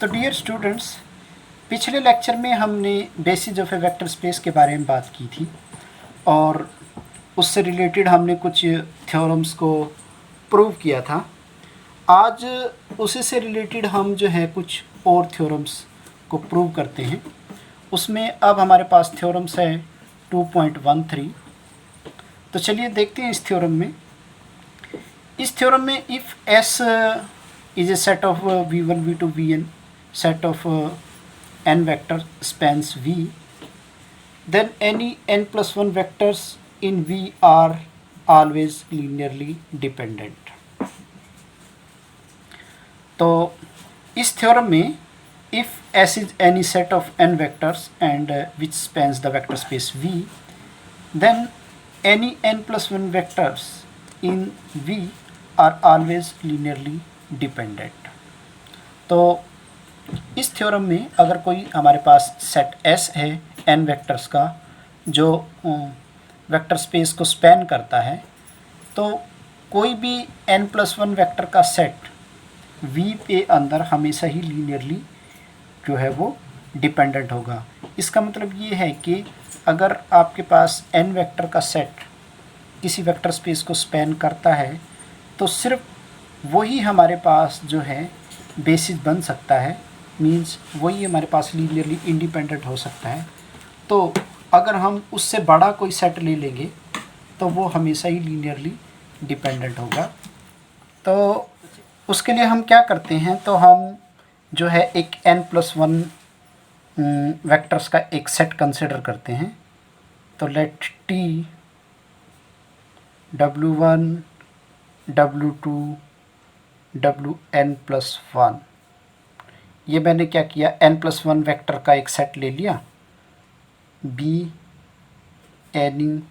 तो dear students, पिछले lecture में हमने basis of A vector space के बारे में बात की थी और उससे रिलेटेड हमने कुछ थ्योरम्स को प्रूव किया था। आज उसी से रिलेटेड हम जो है कुछ और थ्योरम्स को प्रूव करते हैं। उसमें अब हमारे पास थ्योरम्स है 2.13। तो चलिए देखते हैं इस थ्योरम में। इस थ्योरम में if S is a set of v1, v2, vn, set of n vector spans V, then any n plus 1 vectors in V are always linearly dependent. तो इस थ्योरम में if S is any set of n vectors and which spans the vector space V, then any n plus 1 vectors in V are always linearly dependent. तो इस theorem में अगर कोई हमारे पास set S है n वेक्टर्स का जो vector space को स्पैन करता है, तो कोई भी n प्लस 1 वेक्टर का सेट V पे अंदर हमेशा ही लीनियरली जो है वो डिपेंडेंट होगा। इसका मतलब ये है कि अगर आपके पास n वेक्टर का सेट किसी वेक्टर स्पेस को स्पैन करता है तो सिर्फ वही हमारे पास जो है बेसिस बन सकता है, मींस वही हमारे पास लीनियरली इंडिपेंडेंट हो सकता है। तो अगर हम उससे बड़ा कोई सेट ले लेंगे तो वो हमेशा ही लीनियरली डिपेंडेंट होगा। तो उसके लिए हम क्या करते हैं, तो हम जो है एक n प्लस 1 वेक्टर्स का एक सेट कंसिडर करते हैं। तो late T W1 W2 Wn plus 1, ये मैंने क्या किया, n प्लस 1 वेक्टर का एक सेट ले लिया, बी एनी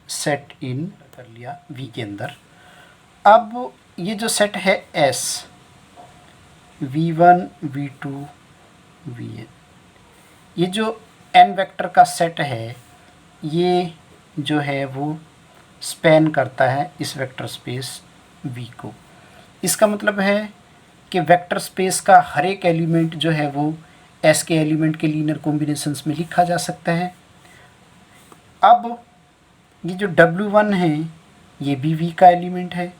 सेट इन कर लिया V के अंदर। अब ये जो सेट है S, V1 V2 Vn, ये जो n वेक्टर का सेट है ये जो है वो स्पैन करता है इस वेक्टर स्पेस V को। इसका मतलब है कि वेक्टर स्पेस का हर एक एलिमेंट जो है वो S के एलिमेंट के लीनियर कॉम्बिनेशंस में लिखा जा सकता है। अब ये जो W1 है ये भी V का एलिमेंट है,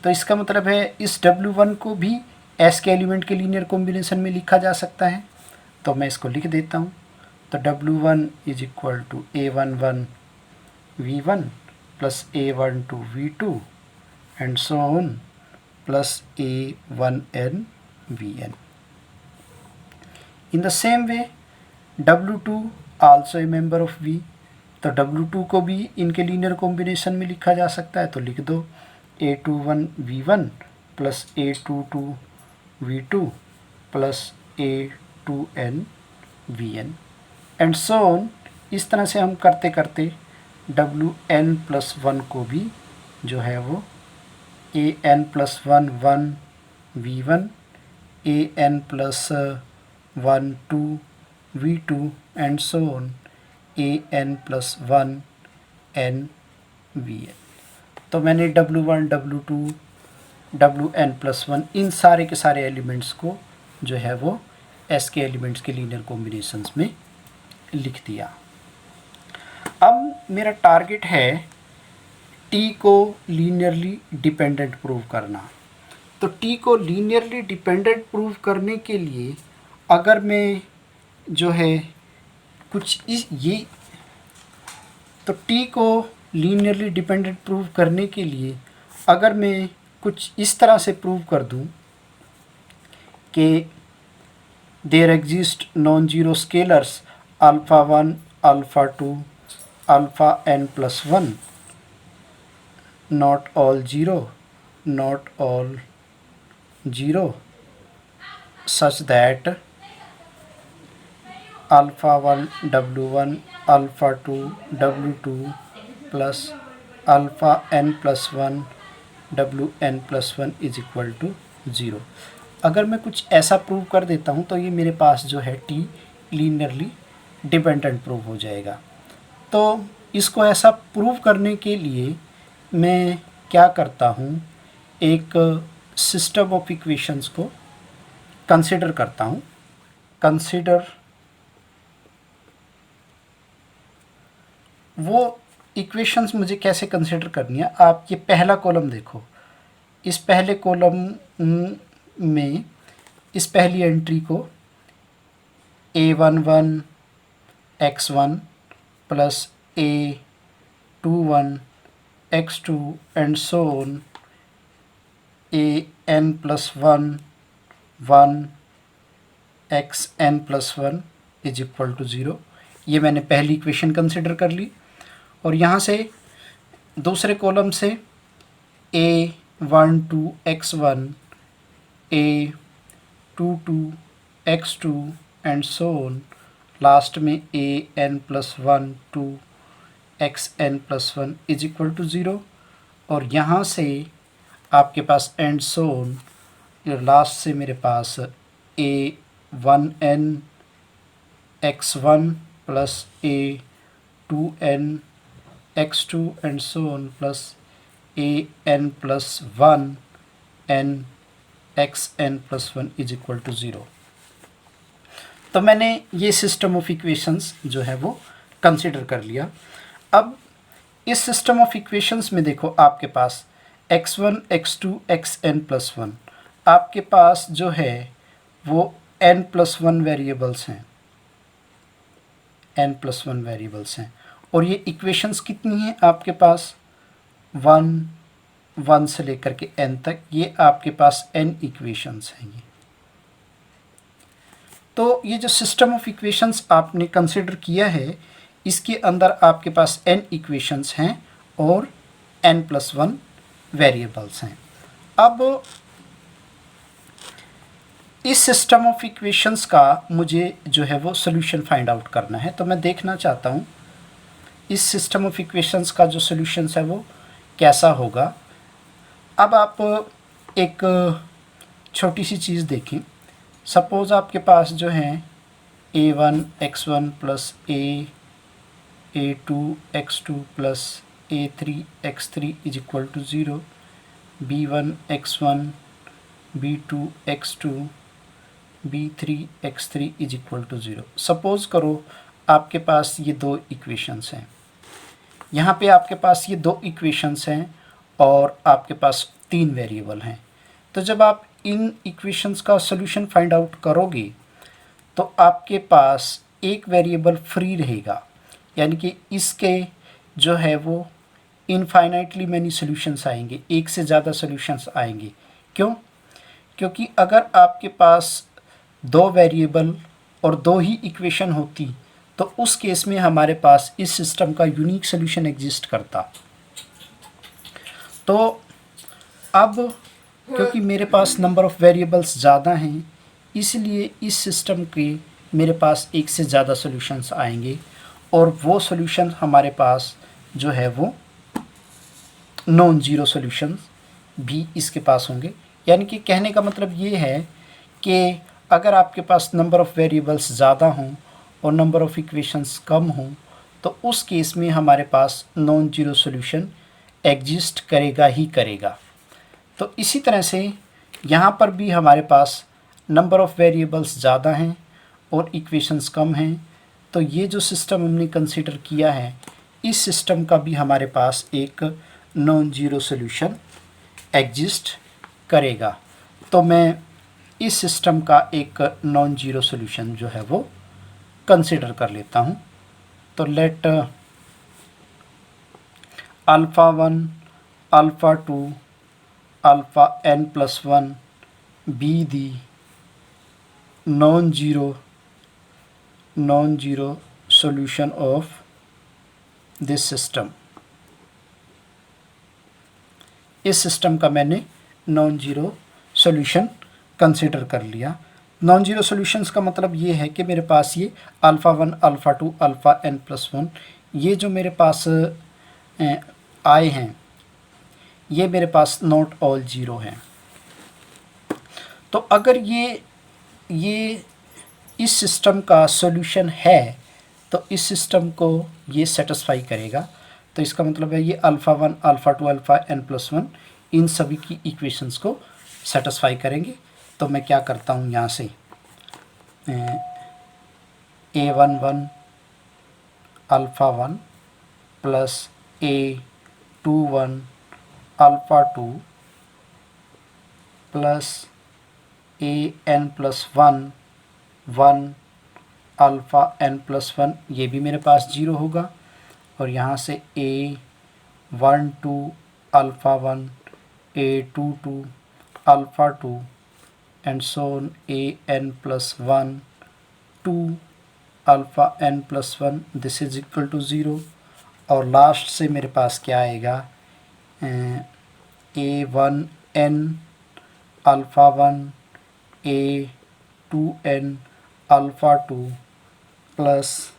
तो इसका मतलब है इस W1 को भी S के एलिमेंट के लीनियर कॉम्बिनेशन में लिखा जा सकता है। तो मैं इसको लिख देता हूँ। तो W1 is equal to A11 V1 plus A12 V2 and so on plus A1n Vn. In the same way W2 also a member of V, तो W2 को भी इनके लीनियर कॉम्बिनेशन में लिखा जा सकता है। तो लिख दो A21 V1 plus A22 V2 plus A2n Vn and so on. इस तरह से हम करते करते Wn प्लस 1 को भी जो है वो an plus 1 1 V1, an plus 1 2 V2 and so on an plus 1 n Vn। तो मैंने W1 W2 Wn प्लस 1 इन सारे के सारे एलिमेंट्स को जो है वो S के एलिमेंट्स के लीनियर कॉम्बिनेशंस में लिख दिया। अब मेरा टारगेट है T को लीनियरली डिपेंडेंट प्रूव करना। तो T को लीनियरली डिपेंडेंट प्रूव करने के लिए अगर मैं जो है कुछ ये तो T को लीनियरली डिपेंडेंट प्रूव करने के लिए अगर मैं कुछ इस तरह से प्रूव कर दूं कि there exist non zero scalars alpha 1 alpha 2 alpha n plus 1, not all 0, not all 0, such that alpha 1 W1 alpha 2 W2 plus alpha n plus 1 Wn plus 1 is equal to 0। अगर मैं कुछ ऐसा प्रूव कर देता हूँ तो ये मेरे पास जो है T लीनियरली डिपेंडेंट प्रूव हो जाएगा। तो इसको ऐसा प्रूव करने के लिए मैं क्या करता हूँ, एक सिस्टम ऑफ इक्वेशंस को कंसिडर करता हूँ, कंसिडर वो इक्वेशंस मुझे कैसे कंसिडर करनी है। आप ये पहला कॉलम देखो, इस पहले कॉलम में इस पहली एंट्री को a11 x1 plus a21 x2 and so on an plus 1 xn plus 1 is equal to 0। ये मैंने पहली इक्वेशन कंसिडर कर ली। और यहाँ से दूसरे कॉलम से a12 x1 a22 x2 and so on, last में an plus 1 2 xn plus 1 is equal to 0। और यहाँ से आपके पास एंड सो ऑन, लास्ट से मेरे पास a1n x1 plus a2n x2 and so on plus an plus 1 n xn plus 1 is equal to 0। तो मैंने ये सिस्टम ऑफ इक्वेशंस जो है वो कंसिडर कर लिया। अब इस सिस्टम ऑफ इक्वेशंस में देखो, आपके पास x1 x2 xn प्लस 1, आपके पास जो है वो n प्लस 1 वेरिएबल्स हैं, n प्लस 1 वेरिएबल्स हैं। और ये इक्वेशंस कितनी हैं आपके पास, 1 से लेकर के n तक, ये आपके पास n इक्वेशंस हैं। ये तो ये जो सिस्टम ऑफ इक्वेशंस आपने कंसिडर किया है, इसके अंदर आपके पास n इक्वेशंस हैं और n प्लस 1 वेरिएबल्स हैं। अब इस सिस्टम ऑफ इक्वेशंस का मुझे जो है वो सोल्यूशन फाइंड आउट करना है। तो मैं देखना चाहता हूँ इस सिस्टम ऑफ इक्वेशंस का जो सोल्यूशंस है वो कैसा होगा। अब आप एक छोटी सी चीज़ देखें, सपोज़ आपके पास जो है a1 x1 plus a2 x2 plus a3 x3 is equal to 0, b1 x1 b2 x2 b3 x3 is equal to 0। Suppose करो आपके पास ये दो इक्वेशंस हैं, यहाँ पे आपके पास ये दो इक्वेशंस हैं और आपके पास 3 वेरिएबल हैं। तो जब आप इन इक्वेशंस का सॉल्यूशन फाइंड आउट करोगे तो आपके पास एक वेरिएबल फ्री रहेगा, यानी कि इसके जो है वो इनफाइनाइटली मैनी सॉल्यूशंस आएंगे, एक से ज़्यादा सॉल्यूशंस आएंगे। क्यों? क्योंकि अगर आपके पास 2 वेरिएबल और 2 ही इक्वेशन होती तो उस केस में हमारे पास इस सिस्टम का यूनिक सॉल्यूशन एग्जिस्ट करता। तो अब क्योंकि मेरे पास नंबर ऑफ़ वेरिएबल्स ज़्यादा हैं, इसलिए इस सिस्टम के मेरे पास एक से ज़्यादा सॉल्यूशंस आएंगे और वो सॉल्यूशन हमारे पास जो है वो नॉन ज़ीरो सॉल्यूशंस भी इसके पास होंगे। यानी कि कहने का मतलब ये है कि अगर आपके पास नंबर ऑफ़ वेरिएबल्स ज़्यादा हों और नंबर ऑफ़ इक्वेशंस कम हों तो उस केस में हमारे पास नॉन ज़ीरो सॉल्यूशन एग्जिस्ट करेगा ही करेगा। तो इसी तरह से यहाँ पर भी हमारे पास नंबर ऑफ़ वेरिएबल्स ज़्यादा हैं और इक्वेशंस कम हैं, तो ये जो सिस्टम हमने कंसीडर किया है, इस सिस्टम का भी हमारे पास एक नॉन ज़ीरो सॉल्यूशन एग्जिस्ट करेगा। तो मैं इस सिस्टम का एक नॉन ज़ीरो सॉल्यूशन जो है वो कंसीडर कर लेता हूँ। तो late alpha 1 alpha 2 alpha n plus 1 be the non zero solution of this system. इस सिस्टम का मैंने नॉन ज़ीरो सॉल्यूशन कंसीडर कर लिया। नॉन ज़ीरो सॉल्यूशंस का मतलब ये है कि मेरे पास ये alpha 1 alpha 2 alpha n plus 1 ये जो मेरे पास आए हैं, ये मेरे पास नॉट ऑल ज़ीरो हैं। तो अगर ये इस सिस्टम का सॉल्यूशन है तो इस सिस्टम को ये सेटिस्फाई करेगा। तो इसका मतलब है ये alpha 1 alpha 2 alpha n plus 1 इन सभी की इक्वेशंस को सेटिस्फाई करेंगे। तो मैं क्या करता हूँ यहाँ से A11 alpha 1 plus A21 alpha 2 plus AN plus 1 alpha n plus 1, ये भी मेरे पास 0 होगा। और यहाँ से A12 alpha 1, A22 alpha 2 and so on AN plus 1 2 alpha n plus 1, this is equal to 0। और लास्ट से मेरे पास क्या आएगा, A1n alpha 1 A2n alpha 2 plus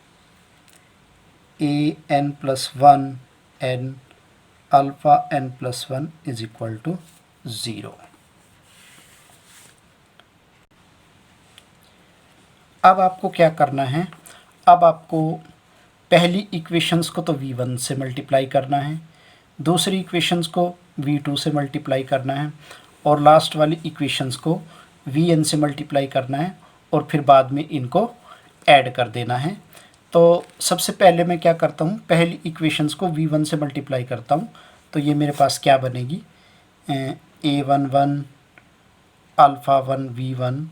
AN plus 1 n alpha n plus 1 is equal to 0। अब आपको क्या करना है, अब आपको पहली इक्वेशंस को तो V1 से मल्टीप्लाई करना है, दूसरी इक्वेशंस को V2 से मल्टीप्लाई करना है, और लास्ट वाली इक्वेशंस को Vn से मल्टीप्लाई करना है, और फिर बाद में इनको ऐड कर देना है। तो सबसे पहले मैं क्या करता हूँ, पहली इक्वेशंस को V1 से मल्टीप्लाई करता हूँ। तो ये मेरे पास क्या बनेगी, A11 alpha 1 V1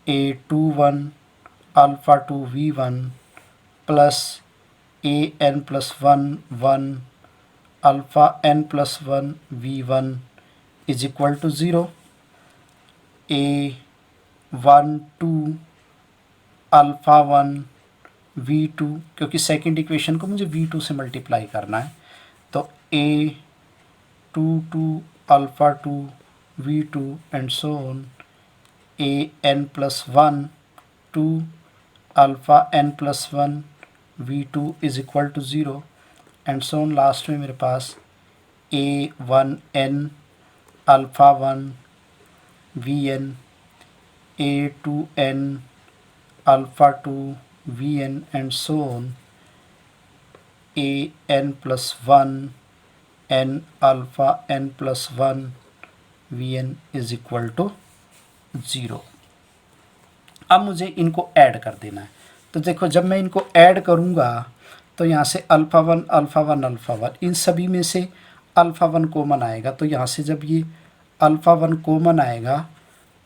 A21 alpha 2 V1 plus AN plus 1 alpha n plus 1 V1 is equal to 0। A12 alpha 1 V2, क्योंकि सेकंड इक्वेशन को मुझे V2 से मल्टीप्लाई करना है, तो A22 alpha 2 V2 and so on AN plus 1 2 alpha n plus 1 V2 is equal to 0 and so on. Last में मेरे पास A1n alpha 1 Vn A2n alpha 2 Vn and so on AN plus 1 n alpha n plus 1 Vn is equal to 0। अब मुझे इनको add कर देना है। तो देखो, जब मैं इनको ऐड करूँगा तो यहाँ से अल्फ़ा 1 अल्फ़ा 1 अल्फ़ा 1, इन सभी में से अल्फ़ा 1 कॉमन आएगा। तो यहाँ से जब ये अल्फ़ा 1 कॉमन आएगा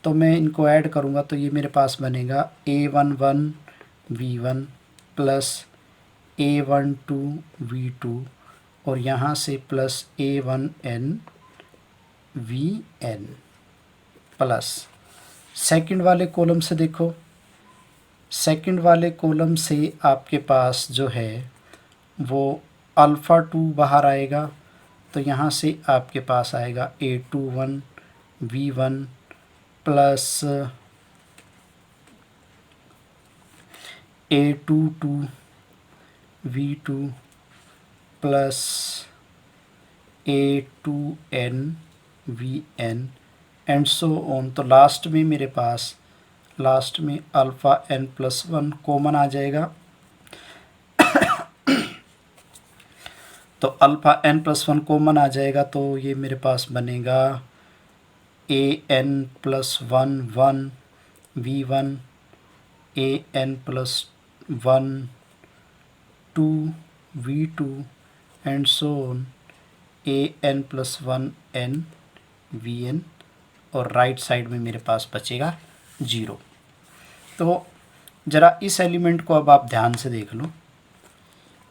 तो मैं इनको ऐड करूँगा, तो ये मेरे पास बनेगा A11 V1 plus A12 V2 और यहाँ से plus A1n Vn plus second वाले कॉलम से देखो, सेकंड वाले कॉलम से आपके पास जो है वो अल्फ़ा 2 बाहर आएगा। तो यहाँ से आपके पास आएगा A21 V1 plus A22 V2 plus A2n Vn and so on. तो लास्ट में मेरे पास लास्ट में अल्फ़ा n प्लस 1 कॉमन आ जाएगा। तो अल्फ़ा n प्लस 1 कॉमन आ जाएगा, तो ये मेरे पास बनेगा AN plus 1 V1 AN plus 1 2 V2 and so on AN plus 1 n Vn और राइट साइड में मेरे पास बचेगा 0। तो ज़रा इस एलिमेंट को अब आप ध्यान से देख लो।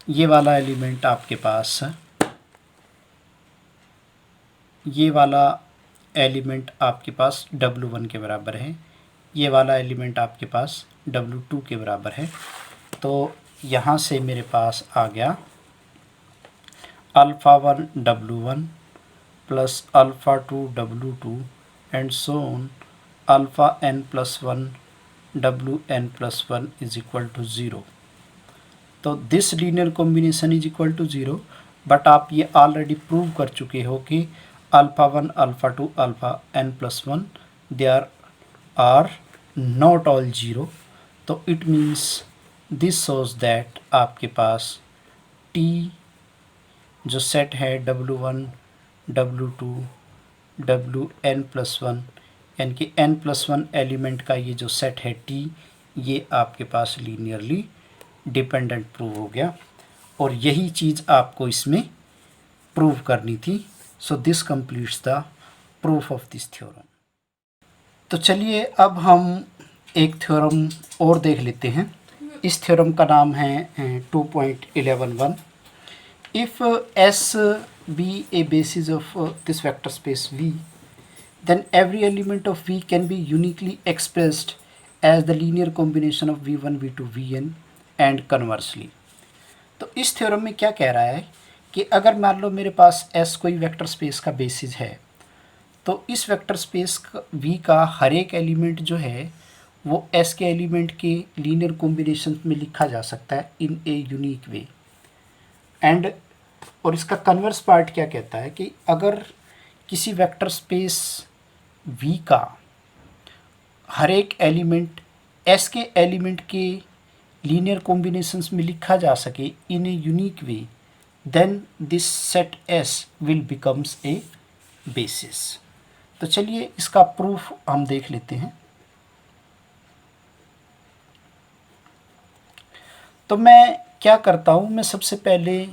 ये वाला एलिमेंट आपके पास, ये वाला एलिमेंट आपके पास W1 के बराबर है, ये वाला एलिमेंट आपके पास W2 के बराबर है। तो यहाँ से मेरे पास आ गया alpha 1 W1 plus alpha 2 W2 and so on alpha n plus 1 Wn plus 1 is equal to 0। तो this linear combination is equal to 0, but आप ये ऑलरेडी प्रूव कर चुके हो कि alpha 1 alpha 2 alpha n plus 1 there are not all 0। तो it means this shows that आपके पास T जो सेट है W1 W2 Wn प्लस 1 यानी कि n+1 एलिमेंट का ये जो सेट है T, ये आपके पास लीनियरली डिपेंडेंट प्रूव हो गया और यही चीज़ आपको इसमें प्रूव करनी थी। So this completes the proof of this theorem. तो चलिए अब हम एक थ्योरम और देख लेते हैं। इस थ्योरम का नाम है 2.11.1। If S be a basis of this vector space V, then every element of V can be uniquely expressed as the linear combination of V1, V2, Vn and conversely। तो इस थ्योरम में क्या कह रहा है कि अगर मान लो मेरे पास S कोई वेक्टर स्पेस का बेसिस है, तो इस वेक्टर स्पेस V का हर एक एलिमेंट जो है वो S के एलिमेंट के लीनियर कॉम्बिनेशन में लिखा जा सकता है इन ए यूनिक वे। एंड और इसका कन्वर्स पार्ट क्या कहता है कि अगर किसी वेक्टर स्पेस V का हर एक एलिमेंट S के एलिमेंट के लीनियर कॉम्बिनेशंस में लिखा जा सके in a unique way, then this set S will becomes a basis. तो चलिए इसका प्रूफ हम देख लेते हैं। तो मैं क्या करता हूँ, मैं सबसे पहले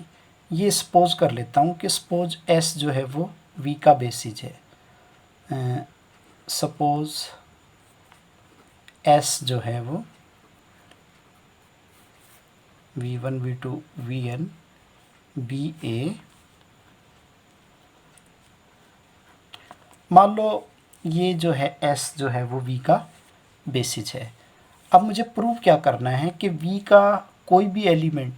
ये सपोज कर लेता हूँ कि सपोज S जो है वो V का बेसिस है। सपोज S जो है वो V1, V2, Vn बी ए, मान लो ये जो है S जो है वो V का बेसिस है। अब मुझे प्रूव क्या करना है कि V का कोई भी एलिमेंट,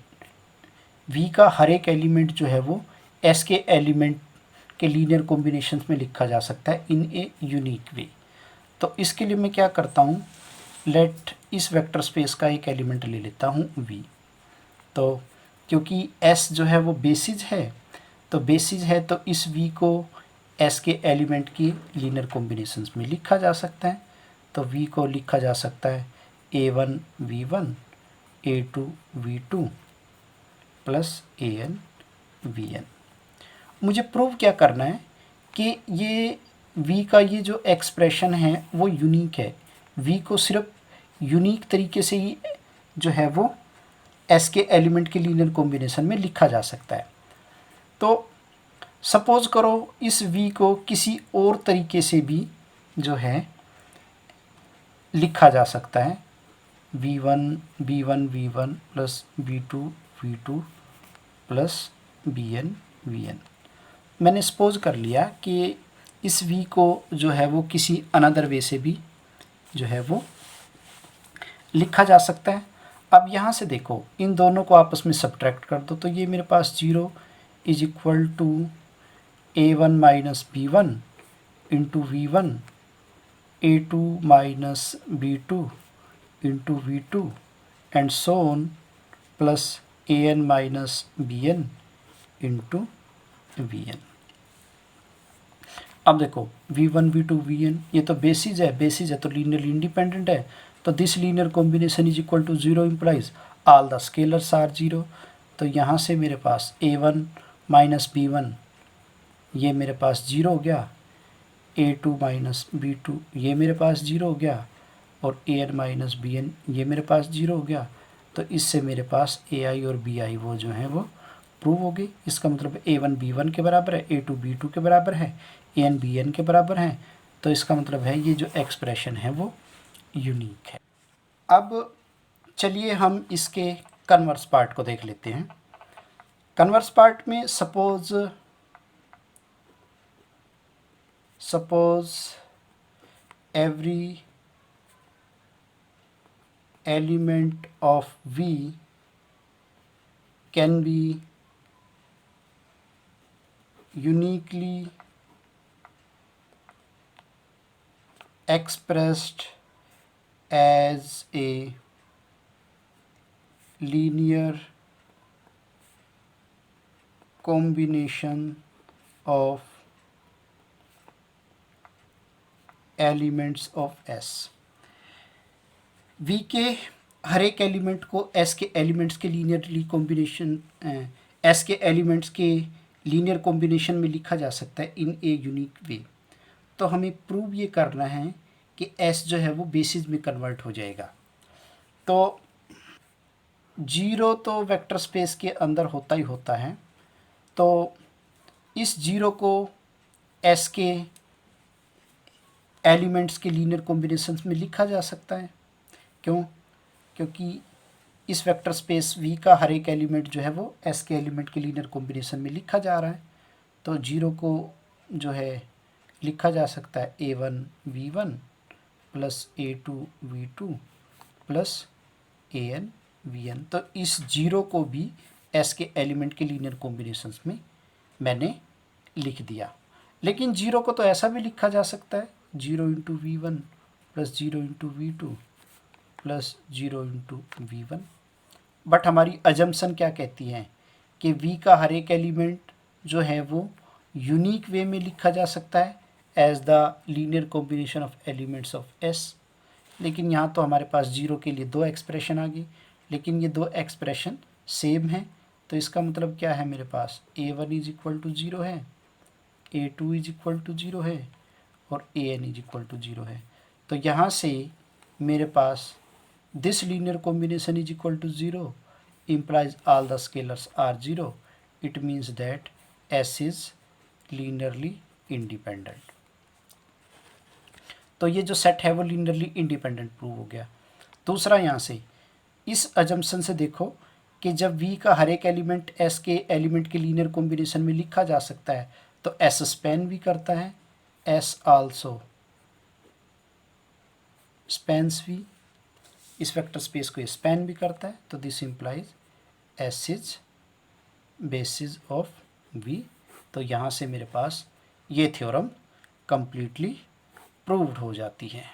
V का हर एक एलिमेंट जो है वो S के एलिमेंट के लीनियर कॉम्बिनेशन में लिखा जा सकता है इन ए यूनिक वे। तो इसके लिए मैं क्या करता हूँ, लेट इस वेक्टर स्पेस का एक एलिमेंट ले लेता हूँ V। तो क्योंकि S जो है वो बेसिस है, तो बेसिस है तो इस V को S के एलिमेंट की लीनियर कॉम्बिनेशंस में लिखा जा सकता है। तो V को लिखा जा सकता है A1 V1 A2 V2 plus AN Vn। मुझे प्रूव क्या करना है कि ये V का ये जो एक्सप्रेशन है वो यूनिक है। V को सिर्फ यूनिक तरीके से ही जो है वो S के एलिमेंट के लीनियर कॉम्बिनेशन में लिखा जा सकता है। तो सपोज करो इस V को किसी और तरीके से भी जो है लिखा जा सकता है V1 V1 plus V2 V2 plus Bn Vn। मैंने सपोज कर लिया कि इस V को जो है वो किसी अनदर वे से भी जो है वो लिखा जा सकता है। अब यहाँ से देखो, इन दोनों को आपस में सब्ट्रैक्ट कर दो तो ये मेरे पास 0 is equal to A1 minus B1 into V1 A2 minus B2 into V2 and so on plus AN minus BN into Vn। अब देखो V1 V2 Vn ये तो बेसिस है तो लीनियरली इंडिपेंडेंट है। तो this linear combination is equal to 0 implies all the scalars are 0। तो यहाँ से मेरे पास A1 माइनस B1 ये मेरे पास 0 हो गया, A2 माइनस B2 ये मेरे पास 0 हो गया और AN माइनस BN ये मेरे पास 0 हो गया। तो इससे मेरे पास AI और BI वो जो है वो प्रूव हो गई। इसका मतलब A1 B1 के बराबर है, A2 B2 के बराबर है, AN BN के बराबर है। तो इसका मतलब है ये जो एक्सप्रेशन है वो यूनिक है। अब चलिए हम इसके कन्वर्स पार्ट को देख लेते हैं। कन्वर्स पार्ट में suppose every element of V can be uniquely expressed as a linear combination of elements of S। V के हर एक एलिमेंट को S के एलिमेंट्स के लीनियरली कॉम्बिनेशन S के एलिमेंट्स के लीनियर कॉम्बिनेशन में लिखा जा सकता है इन ए यूनिक वे। तो हमें प्रूव ये करना है कि S जो है वो बेसिस में कन्वर्ट हो जाएगा। तो 0 तो वेक्टर स्पेस के अंदर होता ही होता है, तो इस 0 को S के एलिमेंट्स के लीनियर कॉम्बिनेशंस में लिखा जा सकता है। क्यों? क्योंकि इस वेक्टर स्पेस V का हर एक एलिमेंट जो है वो S के एलिमेंट के लीनियर कॉम्बिनेशन में लिखा जा रहा है। तो 0 को जो है लिखा जा सकता है A1 V1 plus A2 V2 plus AN VN। तो इस 0 को भी S के एलिमेंट के लीनियर कॉम्बिनेशंस में मैंने लिख दिया। लेकिन 0 को तो ऐसा भी लिखा जा सकता है 0 into V1 plus 0 into V2 plus 0 into V1। But हमारी अजम्पशन क्या कहती है कि V का हर एक एलिमेंट जो है वो यूनिक वे में लिखा जा सकता है as the linear combination of elements of S। लेकिन यहाँ तो हमारे पास 0 के लिए 2 एक्सप्रेशन आ गई, लेकिन ये 2 एक्सप्रेशन सेम है। तो इसका मतलब क्या है, मेरे पास A1 इज इक्वल टू 0 है, A2 इज इक्वल टू 0 है और AN इज इक्वल टू 0 है। तो यहाँ से मेरे पास this linear combination is equal to 0 implies all the scalars are 0. It means that S is linearly independent. तो ये जो सेट है वो लीनियरली इंडिपेंडेंट प्रूव हो गया। दूसरा, यहाँ से इस अजम्पशन से देखो कि जब V का हर एक एलिमेंट S के एलिमेंट के लीनियर कॉम्बिनेशन में लिखा जा सकता है तो S स्पैन भी करता है, S आल्सो स्पैन्स V, इस वेक्टर स्पेस को स्पैन भी करता है। तो this implies S is basis of V। तो यहाँ से मेरे पास ये थ्योरम कंप्लीटली प्रूव्ड हो जाती है।